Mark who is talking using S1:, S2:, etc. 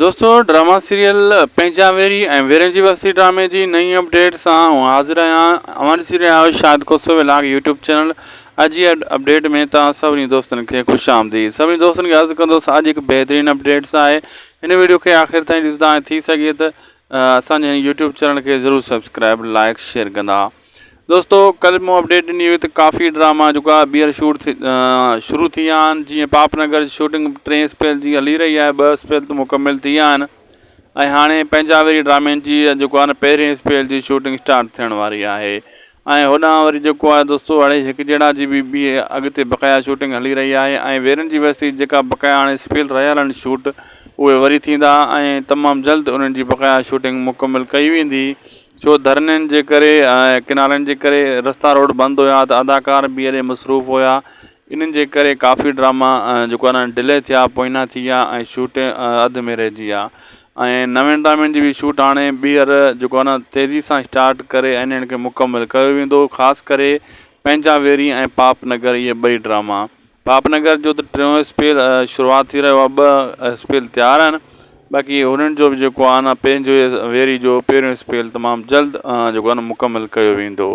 S1: दोस्तों drama serial पंहिंजा very ऐं वेरनि जी वसी ड्रामे जी नई अपडेट सां हाज़िर आहियां। हमारी सीरियल शायद कोसो व्लॉग यूट्यूब चैनल अॼु जी अपडेट में तव्हां सभिनी दोस्तनि खे ख़ुशि आमदीद। सभिनी दोस्तनि खे अर्ज़ु कंदुसि अॼु हिकु बहितरीनु अपडेट सां आहे। हिन वीडियो खे आख़िर ताईं ॾिसंदा ऐं थी सघे त असांजे यूट्यूब चैनल खे ज़रूरु सब्सक्राइब लाइक शेयर कंदा। दोस्तों कल मूं अपडेट ॾिनी हुई त काफ़ी ड्रामा जेका ॿीहर शूट शुरू थी विया आहिनि। जीअं पापनगर जी शूटिंग 3 अप्रैल जी हली रही आहे, 2 अप्रैल त मुकमिल थी विया आहिनि ऐं हाणे पंहिंजा वरी ड्रामनि जी जेको आहे न 1 अप्रैल जी शूटिंग स्टार्ट थियण वारी आहे। ऐं होॾां वरी जेको आहे दोस्तों हाणे हिकु जहिड़ा जी बि ॿी अॻिते बक़ाया शूटिंग हली रही आहे ऐं वेरनि जी वसी जेका बक़ाया हाणे स्पेल रहियल आहिनि शूट उहे वरी थींदा ऐं तमामु जल्द उन्हनि जी बक़ाया शूटिंग मुकमिल कई वेंदी। छो धरननि जे करे ऐं किनारनि जे करे रस्ता रोड बंदि हुया त अदाकार बि एॾे मसरूफ़ हुया। इन्हनि जे करे काफ़ी ड्रामा जेको आहे न डिले थिया, पोइना थी विया ऐं शूट अधु में रहिजी विया। ऐं नवें ड्रामनि जी बि शूट हाणे ॿीहर जेको आहे न तेज़ी सां स्टार्ट करे ऐं इन्हनि खे मुकमिल कयो वेंदो। ख़ासि करे पंहिंजा वेरी ऐं पापनगर इहे ॿई ड्रामा। पापनगर जो त 3 स्पेल शुरूआति थी रहियो आहे, 2 स्पेल तयारु आहिनि। बाक़ी हुननि जो बि जेको आहे न पंहिंजो वेरी जो 1 स्पेल तमामु जल्द जेको आहे न मुकमिल कयो वेंदो।